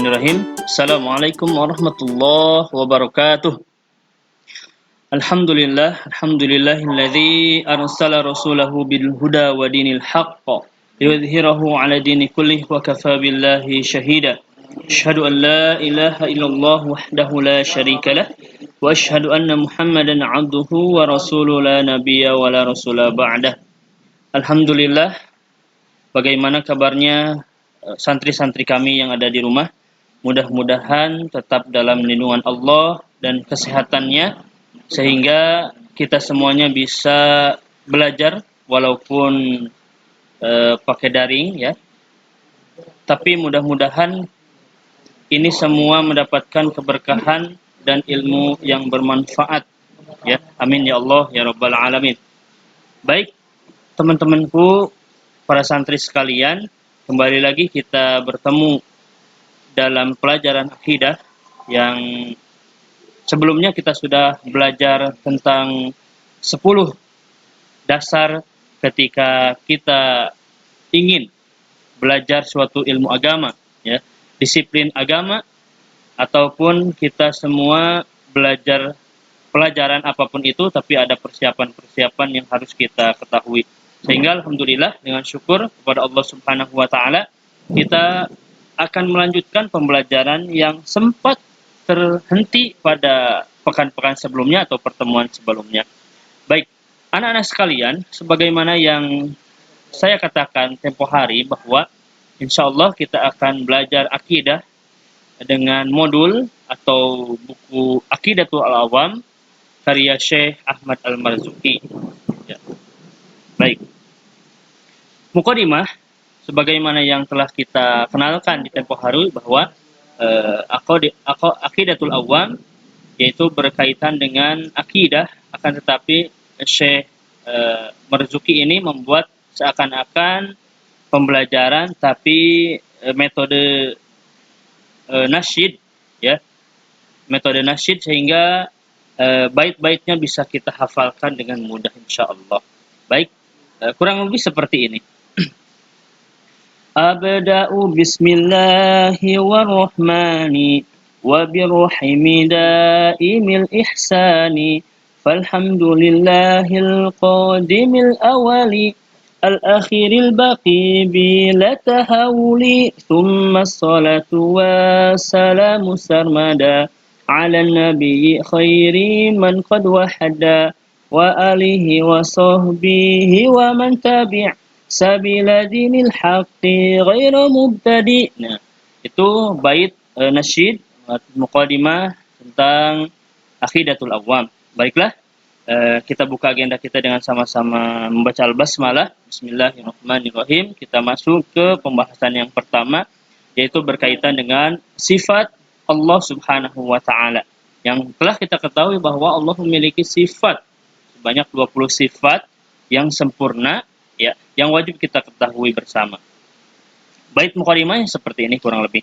Bismillahirrahmanirrahim. Assalamualaikum warahmatullahi wabarakatuh. Alhamdulillahilladzi arsala rasulahu bil huda wa dinil haqq liyudhhirahu 'ala dini kullih wa kafa billahi syahida. Asyhadu an la ilaha illallah wahdahu la syarika lah wa asyhadu anna Muhammadan 'abduhu wa rasuluhu la nabiyya wa la rasula ba'dah. Alhamdulillah, bagaimana kabarnya santri-santri kami yang ada di rumah? Mudah-mudahan tetap dalam lindungan Allah dan kesehatannya, sehingga kita semuanya bisa belajar walaupun pakai daring ya. Tapi mudah-mudahan ini semua mendapatkan keberkahan dan ilmu yang bermanfaat ya. Amin ya Allah ya rabbal alamin. Baik, teman-temanku, para santri sekalian, kembali lagi kita bertemu dalam pelajaran akidah yang sebelumnya kita sudah belajar tentang 10 dasar ketika kita ingin belajar suatu ilmu agama ya, disiplin agama, ataupun kita semua belajar pelajaran apapun itu, tapi ada persiapan-persiapan yang harus kita ketahui. Sehingga alhamdulillah dengan syukur kepada Allah Subhanahu wa taala, kita akan melanjutkan pembelajaran yang sempat terhenti pada pekan-pekan sebelumnya atau pertemuan sebelumnya. Baik, anak-anak sekalian, sebagaimana yang saya katakan tempo hari bahwa insya Allah kita akan belajar akidah dengan modul atau buku Aqidatul Awam karya Syekh Ahmad Al-Marzuki. Ya. Baik, mukadimah sebagaimana yang telah kita kenalkan di tempo hari bahwa Aqidatul Awam yaitu berkaitan dengan akidah, akan tetapi Syekh Marzuki ini membuat seakan-akan pembelajaran tapi metode nasyid ya, metode nasyid, sehingga bait-baitnya bisa kita hafalkan dengan mudah insyaallah. Baik, kurang lebih seperti ini. Abda'u bismillahi warrahmani wa birrahimi daimil ihsani falhamdulillahil qadimil awali al-akhiril baqi bila tahawuli thumma salatu wassalamu sarmada ala nabiyyi khairi man qad wahada wa alihi wa sahbihi wa man tabi' sabila dinil haqqi ghairu mubtadi. Nah, itu bait nasyid muqaddimah tentang Aqidatul Awam. Baiklah, kita buka agenda kita dengan sama-sama membaca al-basmalah. Bismillahirrahmanirrahim. Kita masuk ke pembahasan yang pertama, yaitu berkaitan dengan sifat Allah Subhanahu wa taala. Yang telah kita ketahui bahwa Allah memiliki sifat sebanyak 20 sifat yang sempurna ya, yang wajib kita ketahui bersama. Bait muqaddimah seperti ini kurang lebih.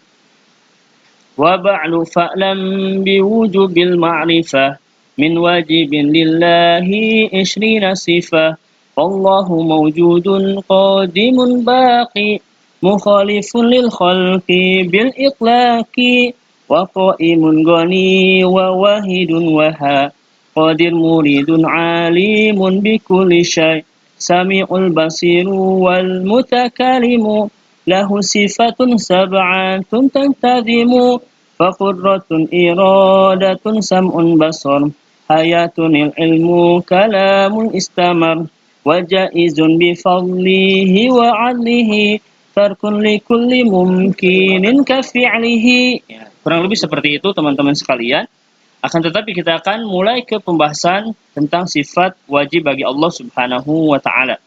Wa ba'lu fa'lam biwujubil ma'rifah min wajibin lillahi 20 sifah. Wallahu mawjudun qadimun baqi mukhalifun lil khalqi bil itlaqi wa qa'imun ghani wa wahidun waha qadir muridun alimun bikulli syai' sami'ul basiru wal mutakalimu lahu sifatun sab'atun tantazimu faqurratun iradatun sam'un basar hayatun ilmu kalamun istamar wajaizun bifadlihi wa adlihi tarkun likulli mumkinin kafi'lihi. Ya, kurang lebih seperti itu teman-teman sekalian. Akan tetapi kita akan mulai ke pembahasan tentang sifat wajib bagi Allah Subhanahu wa taala.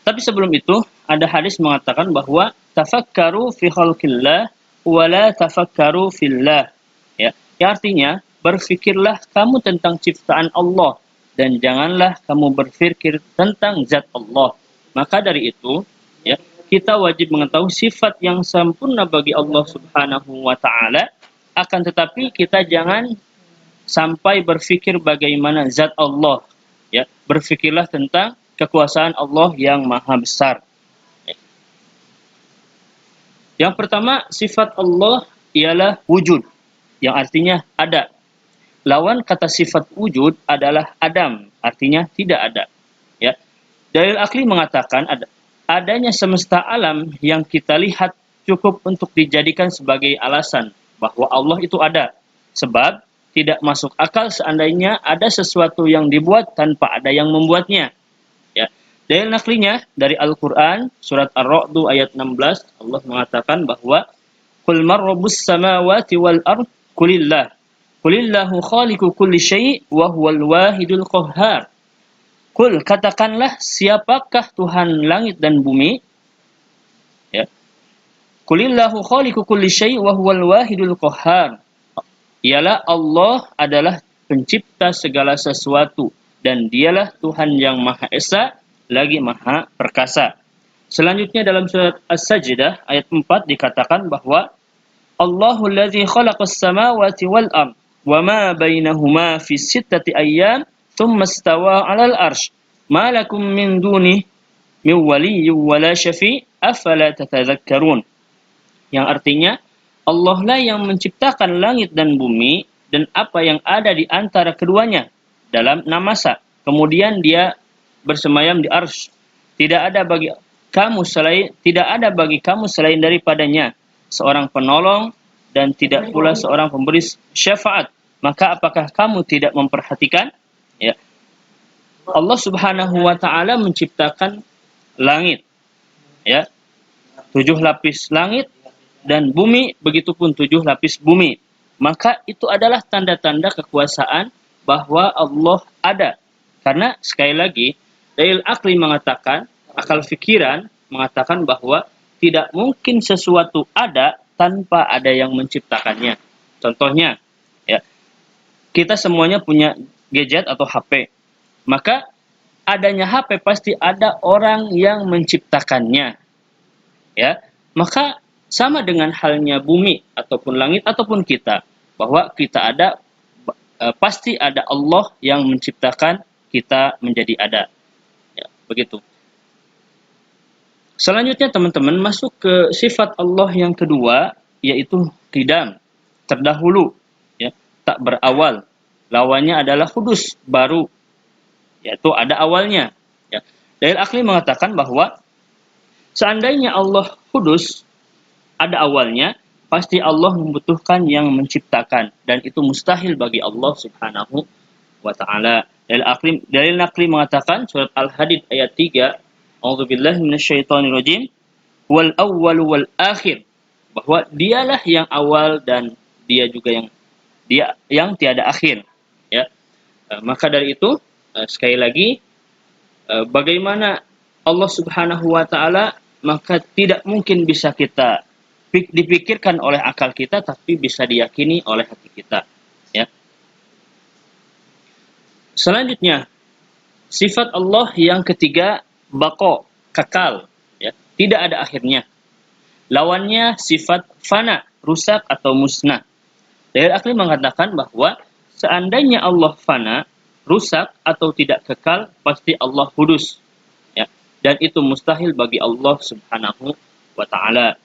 Tapi sebelum itu, ada hadis mengatakan bahwa tafakkaru fi khalqillah wa la tafakkaru fillah. Ya, yang artinya berfikirlah kamu tentang ciptaan Allah dan janganlah kamu berfikir tentang zat Allah. Maka dari itu, ya, kita wajib mengetahui sifat yang sempurna bagi Allah Subhanahu wa taala. Akan tetapi kita jangan sampai berfikir bagaimana zat Allah ya, berfikirlah tentang kekuasaan Allah yang maha besar. Yang pertama, sifat Allah ialah wujud, yang artinya ada. Lawan kata sifat wujud adalah adam, artinya tidak ada. Ya. Dalil akli mengatakan adanya semesta alam yang kita lihat cukup untuk dijadikan sebagai alasan bahwa Allah itu ada. Sebab tidak masuk akal seandainya ada sesuatu yang dibuat tanpa ada yang membuatnya. Ya. Dalil naklinya dari Al-Quran, surat Ar-Ra'd ayat 16, Allah mengatakan bahwa Qul man rabbus samawati wal ard qulillah. Qulillahu khaliqu kulli syai' wa huwal wahidul qahhar. Qul, katakanlah, siapakah Tuhan langit dan bumi? Ya. Qulillahu khaliqu kulli syai' wa huwal wahidul qahhar. Ialah Allah adalah pencipta segala sesuatu dan dialah Tuhan yang Maha Esa lagi Maha Perkasa. Selanjutnya dalam surat As-Sajdah ayat 4 dikatakan bahwa Allahul ladzi khalaqas samawati wal ard wa ma bainahuma fi sittati ayyam thumma istawa 'alal arsy ma lakum min duni min waliyyin wala syafi' afala tatadzakkarun. Yang artinya Allah lah yang menciptakan langit dan bumi dan apa yang ada di antara keduanya dalam 6 masa. Kemudian dia bersemayam di arsy. Tidak ada bagi kamu selain daripadanya seorang penolong dan tidak pula seorang pemberi syafaat. Maka apakah kamu tidak memperhatikan? Ya. Allah Subhanahu wa taala menciptakan langit. Ya. 7 lapis langit dan bumi, begitupun 7 lapis bumi. Maka itu adalah tanda-tanda kekuasaan bahwa Allah ada. Karena sekali lagi, dalil akli mengatakan, akal fikiran mengatakan bahwa tidak mungkin sesuatu ada tanpa ada yang menciptakannya. Contohnya, ya, kita semuanya punya gadget atau HP. Maka adanya HP pasti ada orang yang menciptakannya. Ya, maka sama dengan halnya bumi ataupun langit ataupun kita, bahwa kita ada, pasti ada Allah yang menciptakan kita menjadi ada. Ya, begitu. Selanjutnya teman-teman masuk ke sifat Allah yang kedua, yaitu qidam, terdahulu, ya, tak berawal. Lawannya adalah hudus, baru, yaitu ada awalnya. Ya. Dalil akli mengatakan bahwa seandainya Allah hudus, ada awalnya, pasti Allah membutuhkan yang menciptakan, dan itu mustahil bagi Allah Subhanahu wa taala. Dalil nakli mengatakan surat Al-Hadid ayat 3, A'udzubillahi minasyaitonirrajim, wal awwal wal akhir, bahwa dialah yang awal dan dia juga yang tiada akhir. Ya. Maka dari itu sekali lagi, bagaimana Allah Subhanahu wa taala, maka tidak mungkin bisa kita dipikirkan oleh akal kita, tapi bisa diyakini oleh hati kita. Ya. Selanjutnya, sifat Allah yang ketiga, baqo, kekal, ya, tidak ada akhirnya. Lawannya sifat fana, rusak atau musnah. Dalil akli mengatakan bahwa seandainya Allah fana, rusak atau tidak kekal, pasti Allah hudus. Ya. Dan itu mustahil bagi Allah Subhanahu wa taala.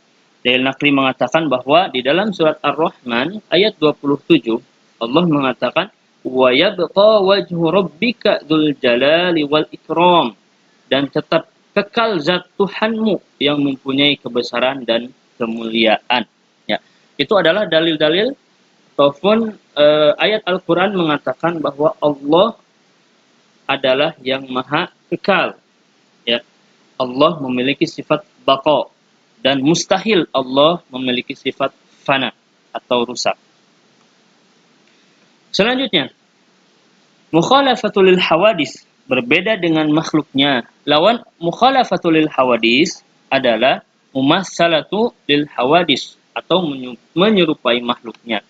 Dalil nakli mengatakan bahwa di dalam surat Ar-Rahman ayat 27 Allah mengatakan wa yabqa wajhu rabbika dzul jalali wal ikram, dan tetap kekal zat Tuhanmu yang mempunyai kebesaran dan kemuliaan. Ya. Itu adalah dalil-dalil ataupun ayat Al-Qur'an mengatakan bahwa Allah adalah yang maha kekal. Ya. Allah memiliki sifat baqa, dan mustahil Allah memiliki sifat fana atau rusak. Selanjutnya, mukhalafatul lil hawadis, berbeda dengan makhluknya. Lawan mukhalafatul lil hawadis adalah mumassalatu lil hawadis atau menyerupai makhluknya.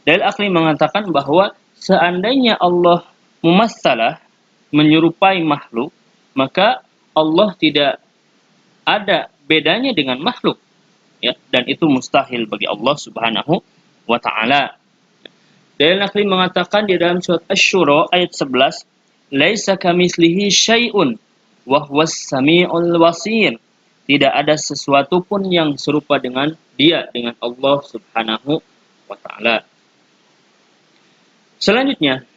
Dalil akli mengatakan bahwa seandainya Allah mumassalah, menyerupai makhluk, maka Allah tidak ada bedanya dengan makhluk, ya, dan itu mustahil bagi Allah Subhanahu wa taala. Dalil nakli mengatakan di dalam surat Asy-Syura ayat 11, laisa kamitslihi syai'un wa huwas samiul basir. Tidak ada sesuatu pun yang serupa dengan dia, dengan Allah Subhanahu wa taala. Selanjutnya,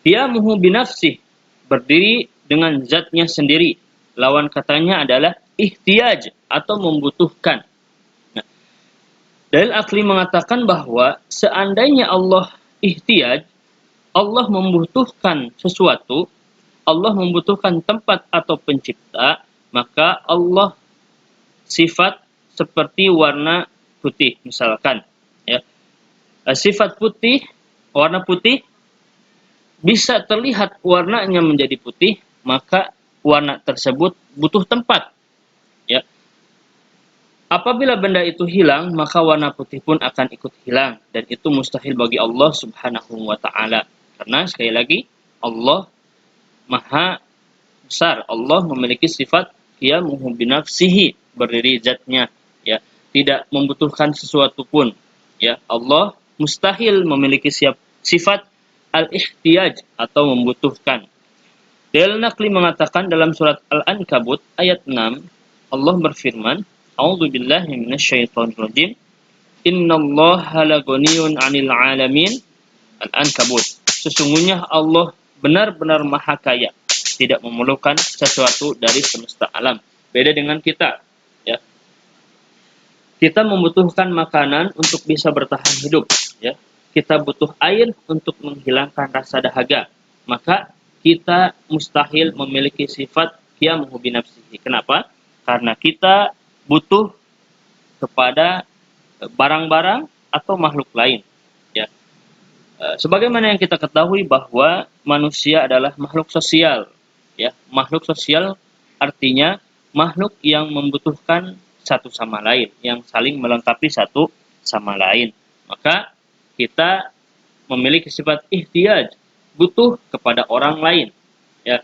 qiyamuhu binafsih, berdiri dengan zatnya sendiri. Lawan katanya adalah ihtiyaj atau membutuhkan. Nah, dalil akli mengatakan bahwa seandainya Allah ihtiyaj, Allah membutuhkan sesuatu, Allah membutuhkan tempat atau pencipta, maka Allah sifat seperti warna putih misalkan, ya. Sifat putih, warna putih bisa terlihat warnanya menjadi putih, maka warna tersebut butuh tempat, ya. Apabila benda itu hilang, maka warna putih pun akan ikut hilang, dan itu mustahil bagi Allah Subhanahu wa taala. Karena sekali lagi Allah Maha besar. Allah memiliki sifat qiyamuhu binafsihi, berdiri zatnya, ya. Tidak membutuhkan sesuatu pun, ya. Allah mustahil memiliki sifat al-ihtiyaj atau membutuhkan. Dalil Naqli mengatakan dalam surat Al-Ankabut ayat 6, Allah berfirman, A'udzubillahi minasyaitonirrajim. Innallaha laghaniyun 'anil 'alamin. Al-Ankabut. Sesungguhnya Allah benar-benar maha kaya, tidak memerlukan sesuatu dari semesta alam. Beda dengan kita, ya. Kita membutuhkan makanan untuk bisa bertahan hidup, ya. Kita butuh air untuk menghilangkan rasa dahaga. Maka kita mustahil memiliki sifat qiyamuhu binafsihi. Kenapa? Karena kita butuh kepada barang-barang atau makhluk lain, ya. Sebagaimana yang kita ketahui bahwa manusia adalah makhluk sosial, ya. Makhluk sosial artinya makhluk yang membutuhkan satu sama lain, yang saling melengkapi satu sama lain. Maka kita memiliki sifat ihtiyaj, butuh kepada orang lain, ya.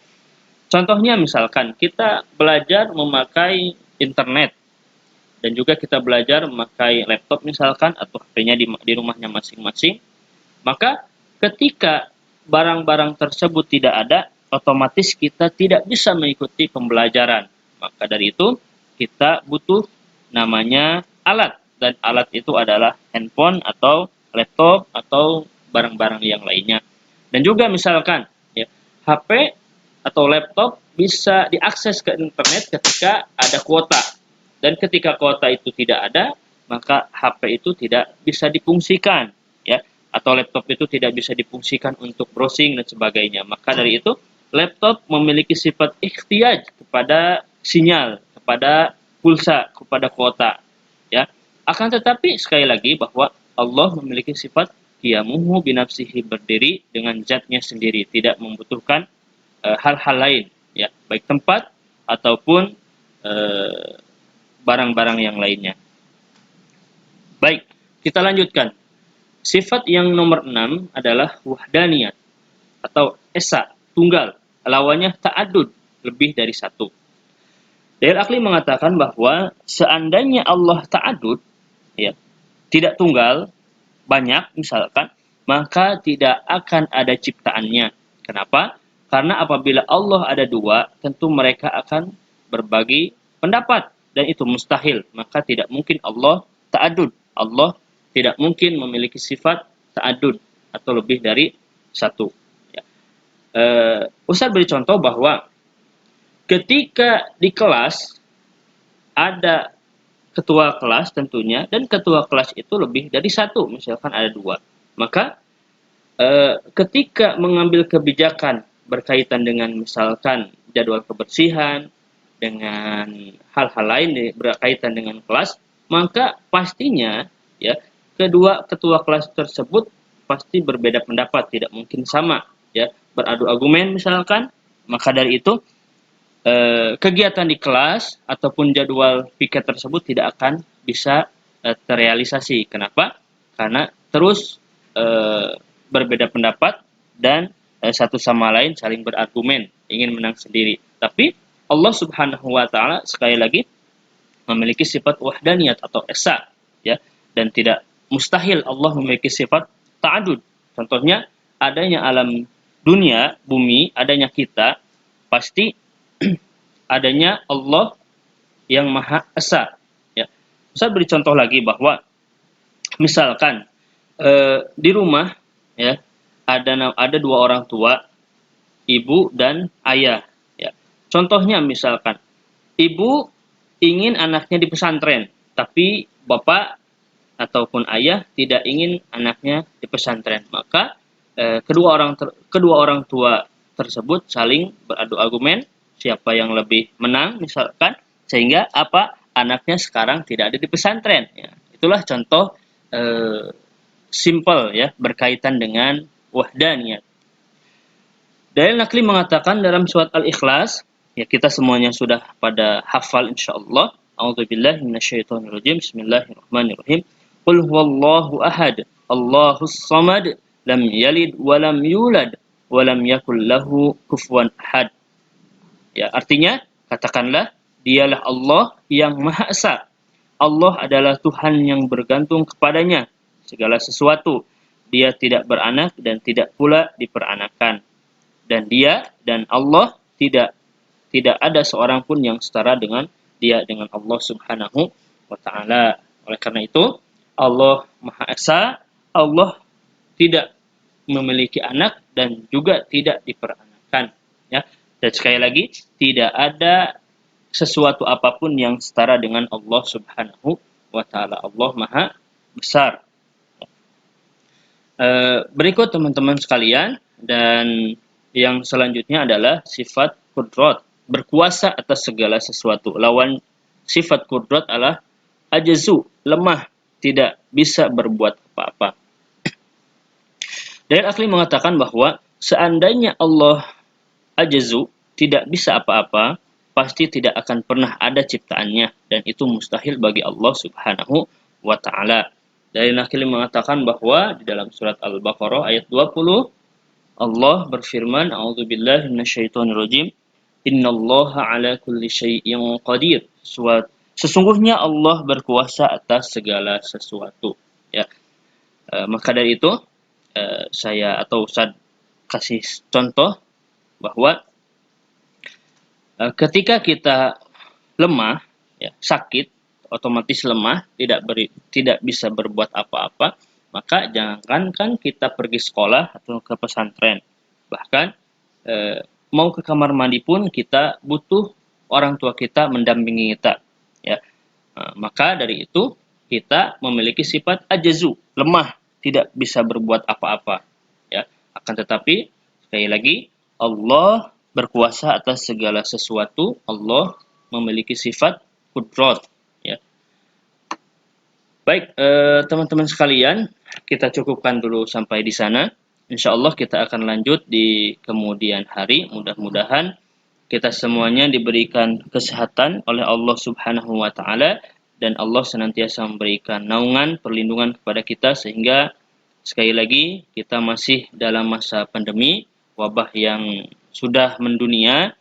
Contohnya misalkan kita belajar memakai internet, dan juga kita belajar memakai laptop misalkan, atau HP-nya di rumahnya masing-masing. Maka ketika barang-barang tersebut tidak ada, otomatis kita tidak bisa mengikuti pembelajaran. Maka dari itu kita butuh namanya alat, dan alat itu adalah handphone atau laptop atau barang-barang yang lainnya. Dan juga misalkan, ya, HP atau laptop bisa diakses ke internet ketika ada kuota. Dan ketika kuota itu tidak ada, maka HP itu tidak bisa difungsikan, ya, atau laptop itu tidak bisa difungsikan untuk browsing dan sebagainya. Maka dari itu, laptop memiliki sifat ikhtiyaj kepada sinyal, kepada pulsa, kepada kuota, ya. Akan tetapi sekali lagi bahwa Allah memiliki sifat qiyamuhu binafsihi, berdiri dengan zatnya sendiri, tidak membutuhkan hal-hal lain, ya, baik tempat ataupun barang-barang yang lainnya. Baik, kita lanjutkan. Sifat yang nomor 6 adalah wahdaniyat atau esa, tunggal. Lawannya ta'adud, lebih dari satu. Dalil akli mengatakan bahwa seandainya Allah ta'adud, ya, tidak tunggal, banyak misalkan, maka tidak akan ada ciptaannya. Kenapa? Karena apabila Allah ada dua, tentu mereka akan berbagi pendapat, dan itu mustahil. Maka tidak mungkin Allah ta'adud. Allah tidak mungkin memiliki sifat ta'adud atau lebih dari satu, ya. Ustaz beri contoh bahwa ketika di kelas ada ketua kelas tentunya, dan ketua kelas itu lebih dari satu, misalkan ada dua, maka ketika mengambil kebijakan berkaitan dengan misalkan jadwal kebersihan, dengan hal-hal lain berkaitan dengan kelas, maka pastinya, ya, kedua ketua kelas tersebut pasti berbeda pendapat, tidak mungkin sama, ya, beradu argumen misalkan. Maka dari itu kegiatan di kelas ataupun jadwal piket tersebut tidak akan bisa terrealisasi. Kenapa? Karena terus berbeda pendapat, dan satu sama lain saling berargumen, ingin menang sendiri. Tapi Allah Subhanahu wa taala sekali lagi memiliki sifat wahdaniyat atau esa, ya, dan tidak mustahil Allah memiliki sifat ta'adud. Contohnya adanya alam dunia, bumi, adanya kita, pasti adanya Allah yang Maha Esa. Ya. Ustaz beri contoh lagi bahwa misalkan di rumah ya ada dua orang tua, ibu dan ayah. Ya. Contohnya misalkan ibu ingin anaknya di pesantren, tapi bapak ataupun ayah tidak ingin anaknya di pesantren. Maka kedua orang tua tersebut saling beradu argumen siapa yang lebih menang misalkan, sehingga anaknya sekarang tidak ada di pesantren. Ya. Itulah contoh simple ya berkaitan dengan wahdaniyat. Dalil nakli mengatakan dalam surat Al-Ikhlas, ya kita semuanya sudah pada hafal insyaallah. A'udzubillahi minasyaitonirrajim. Bismillahirrahmanirrahim. Qul huwallahu ahad, Allahus samad, lam yalid wa lam yulad wa lam yakul lahu kufuwan ahad. Ya, artinya katakanlah dialah Allah yang Maha Esa. Allah adalah Tuhan yang bergantung kepadanya segala sesuatu. Dia tidak beranak dan tidak pula diperanakan. Dan dia dan Allah tidak ada seorang pun yang setara dengan dia, dengan Allah Subhanahu wa taala. Oleh karena itu, Allah Maha Esa, Allah tidak memiliki anak dan juga tidak diperanakan, ya. Dan sekali lagi, tidak ada sesuatu apapun yang setara dengan Allah Subhanahu wa taala. Allah Maha Besar. Berikut teman-teman sekalian, dan yang selanjutnya adalah sifat kudrat, berkuasa atas segala sesuatu. Lawan sifat kudrat adalah ajazu, lemah, tidak bisa berbuat apa-apa. Dalil akli mengatakan bahwa seandainya Allah ajazu, tidak bisa apa-apa, pasti tidak akan pernah ada ciptaannya, dan itu mustahil bagi Allah Subhanahu wa taala. Dalil akli mengatakan bahwa di dalam surat Al-Baqarah ayat 20 Allah berfirman, A'udzubillahi minasyaitonirrajim, Innallaha ala kulli syai'in qadir. Sesungguhnya Allah berkuasa atas segala sesuatu. Ya. Maka dari itu, Ustaz kasih contoh bahwa ketika kita lemah, ya, sakit, otomatis lemah, tidak bisa berbuat apa-apa, maka jangankan kita pergi sekolah atau ke pesantren, bahkan mau ke kamar mandi pun kita butuh orang tua kita mendampingi kita, ya. Maka dari itu kita memiliki sifat ajazu, lemah, tidak bisa berbuat apa-apa, ya. Akan tetapi sekali lagi Allah berkuasa atas segala sesuatu, Allah memiliki sifat kudrat, ya. Baik, teman-teman sekalian, kita cukupkan dulu sampai di sana. Insya Allah kita akan lanjut di kemudian hari. Mudah-mudahan kita semuanya diberikan kesehatan oleh Allah Subhanahu wa taala, dan Allah senantiasa memberikan naungan, perlindungan kepada kita, sehingga sekali lagi kita masih dalam masa pandemi, wabah yang sudah mendunia.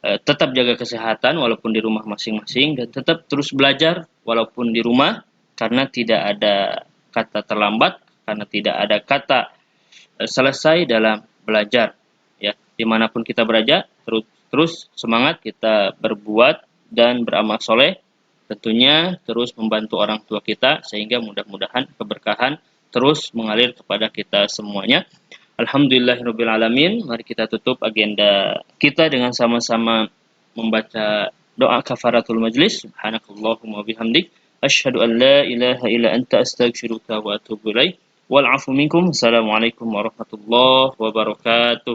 Tetap jaga kesehatan walaupun di rumah masing-masing, dan tetap terus belajar walaupun di rumah, karena tidak ada kata terlambat, karena tidak ada kata selesai dalam belajar, ya. Dimanapun kita berada, terus semangat kita berbuat dan beramal soleh, tentunya terus membantu orang tua kita, sehingga mudah-mudahan keberkahan terus mengalir kepada kita semuanya. Alhamdulillahirabbil alamin. Mari kita tutup agenda kita dengan sama-sama membaca doa kafaratul majlis. Subhanakallahumma bihamdik, asyhadu an la ilaha illa anta, astaghfiruka wa atubu ilaik. Wal 'afu minkum. Assalamualaikum warahmatullahi wabarakatuh.